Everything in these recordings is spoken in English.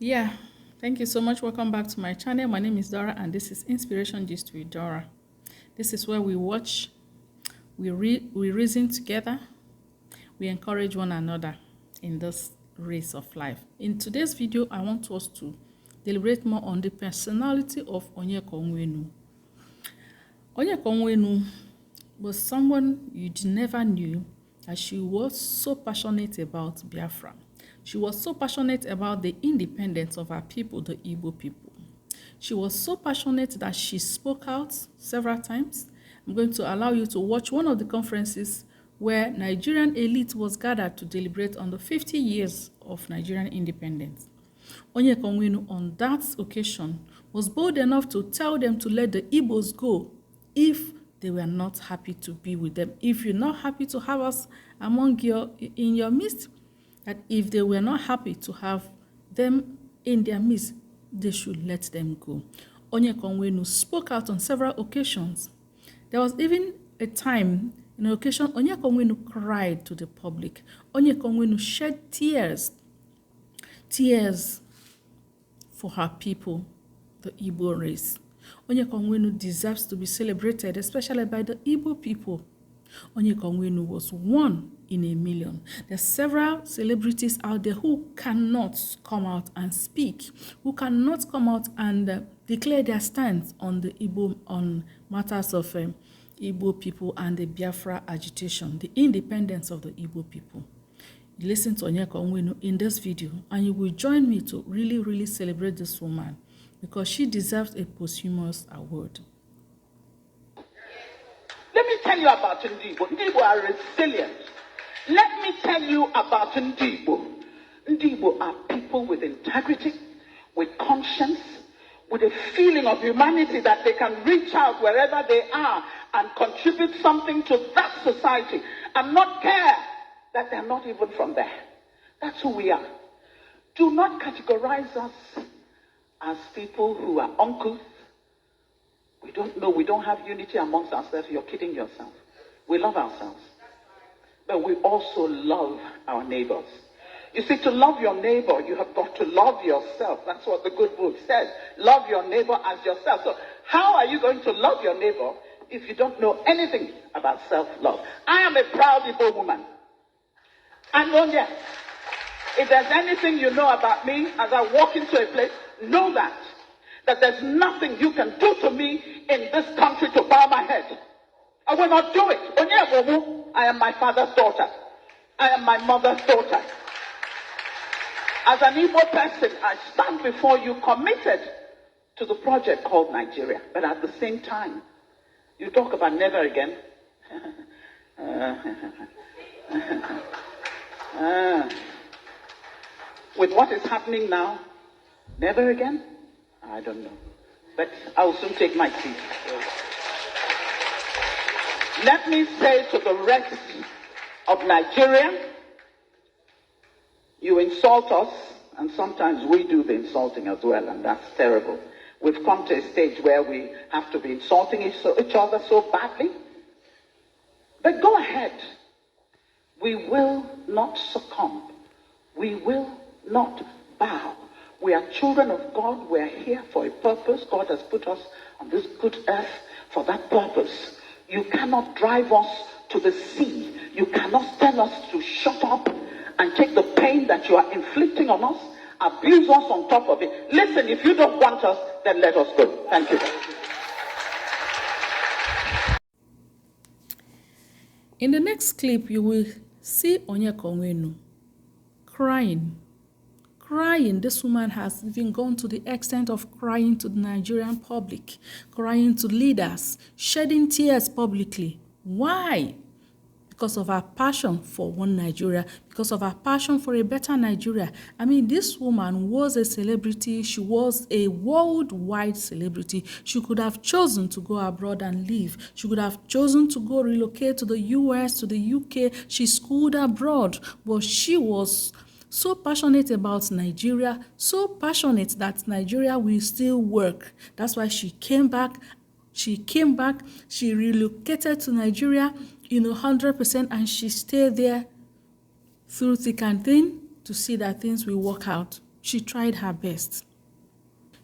Yeah, thank you so much. Welcome back to my channel. My name is Dora and this is Inspiration Gist with Dora. This is where we watch, we reason together, we encourage one another in this race of life. In today's video, I want us to deliberate more on the personality of Onyeka Onwenu. Onyeka Onwenu was someone you never knew, as she was so passionate about Biafra. She was so passionate about the independence of her people, the Igbo people. She was so passionate that she spoke out several times. I'm going to allow you to watch one of the conferences where Nigerian elite was gathered to deliberate on the 50 years of Nigerian independence. Onyeka Onwenu on that occasion was bold enough to tell them to let the Igbos go if they were not happy to be with them. If you're not happy to have us in your midst, that if they were not happy to have them in their midst, they should let them go. Onyeka Onwenu spoke out on several occasions. There was even a time, in an occasion, Onyeka Onwenu cried to the public. Onyeka Onwenu shed tears for her people, the Igbo race. Onyeka Onwenu deserves to be celebrated, especially by the Igbo people. Onyeka Onwenu was one in a million. There are several celebrities out there who cannot come out and speak, who cannot come out and declare their stance on the Igbo, on matters of Igbo people and the Biafra agitation, the independence of the Igbo people. You listen to Onyeka Onwenu in this video, and you will join me to really celebrate this woman, because she deserves a posthumous award. Let me tell you about Ndibo. Ndibo are resilient. Let me tell you about Ndibo. Ndibo are people with integrity, with conscience, with a feeling of humanity that they can reach out wherever they are and contribute something to that society and not care that they're not even from there. That's who we are. Do not categorize us as people who are uncouth. We don't know, we don't have unity amongst ourselves. You're kidding yourself. We love ourselves. But we also love our neighbors. You see, to love your neighbor, you have got to love yourself. That's what the good book says. Love your neighbor as yourself. So how are you going to love your neighbor if you don't know anything about self-love? I am a proud Igbo woman. And if there's anything you know about me as I walk into a place, know that there's nothing you can do to me in this country to bow my head. I will not do it. I am my father's daughter. I am my mother's daughter. As an Igbo person, I stand before you committed to the project called Nigeria. But at the same time, you talk about never again. With what is happening now, never again? I don't know. But I will soon take my seat. Let me say to the rest of Nigeria, you insult us, and sometimes we do the insulting as well, and that's terrible. We've come to a stage where we have to be insulting each other so badly. But go ahead. We will not succumb. We will not bow. We are children of God. We are here for a purpose. God has put us on this good earth for that purpose. You cannot drive us to the sea. You cannot tell us to shut up and take the pain that you are inflicting on us, abuse us on top of it. Listen, if you don't want us, then let us go. Thank you. In the next clip, you will see Onyeka Onwenu crying. This woman has even gone to the extent of crying to the Nigerian public, crying to leaders, shedding tears publicly. Why? Because of her passion for one Nigeria, because of her passion for a better Nigeria. I mean, this woman was a celebrity. She was a worldwide celebrity. She could have chosen to go abroad and live. She could have chosen to go relocate to the US, to the UK. She schooled abroad, but she was so passionate about Nigeria, so passionate that Nigeria will still work. That's why she came back. She relocated to Nigeria, 100%, and she stayed there through thick and thin to see that things will work out. She tried her best.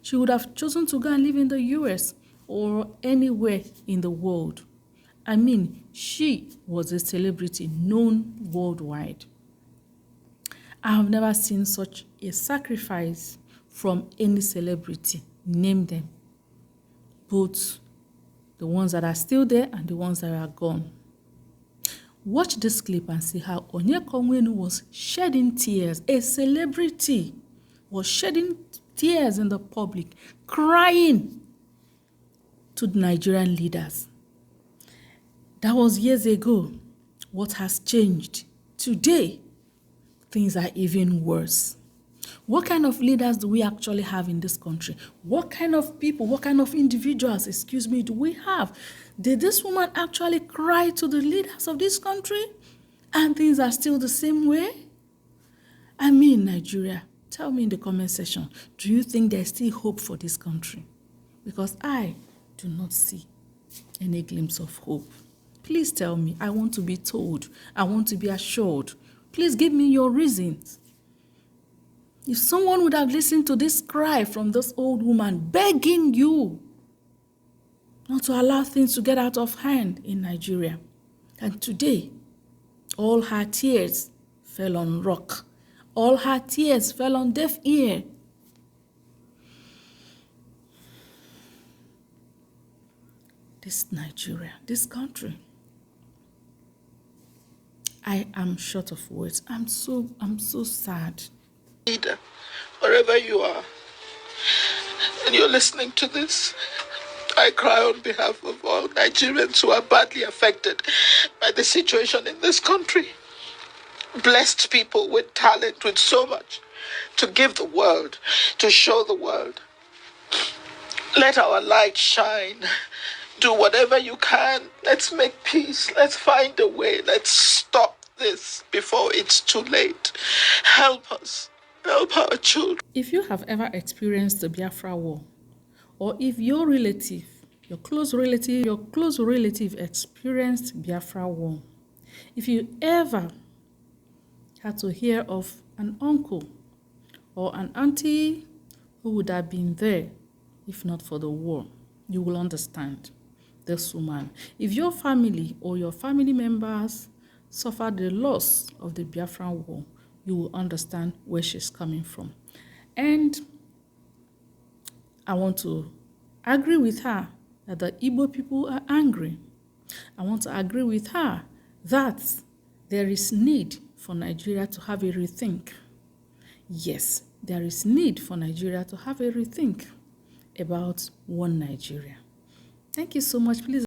She would have chosen to go and live in the US or anywhere in the world. I mean, she was a celebrity known worldwide. I have never seen such a sacrifice from any celebrity. Name them. Both the ones that are still there and the ones that are gone. Watch this clip and see how Onyeka Onwenu was shedding tears. A celebrity was shedding tears in the public, crying to the Nigerian leaders. That was years ago. What has changed? Today, things are even worse. What kind of leaders do we actually have in this country? What kind of people, what kind of individuals, do we have? Did this woman actually cry to the leaders of this country? And things are still the same way? I mean, Nigeria, tell me in the comment section, do you think there's still hope for this country? Because I do not see any glimpse of hope. Please tell me. I want to be told. I want to be assured. Please give me your reasons. If someone would have listened to this cry from this old woman begging you not to allow things to get out of hand in Nigeria, and today, all her tears fell on rock. All her tears fell on deaf ear. This Nigeria, this country, I am short of words. I'm so sad. Leader, wherever you are, and you're listening to this, I cry on behalf of all Nigerians who are badly affected by the situation in this country. Blessed people with talent, with so much to give the world, to show the world. Let our light shine. Do whatever you can. Let's make peace. Let's find a way. Let's stop this before it's too late. Help us. Help our children. If you have ever experienced the Biafra War, or if your relative, your close relative experienced Biafra War, if you ever had to hear of an uncle or an auntie who would have been there if not for the war, you will understand this woman. If your family or your family members suffered the loss of the Biafran War, you will understand where she's coming from. And I want to agree with her that the Igbo people are angry. I want to agree with her that there is need for Nigeria to have a rethink. Yes, there is need for Nigeria to have a rethink about one Nigeria. Thank you so much. Please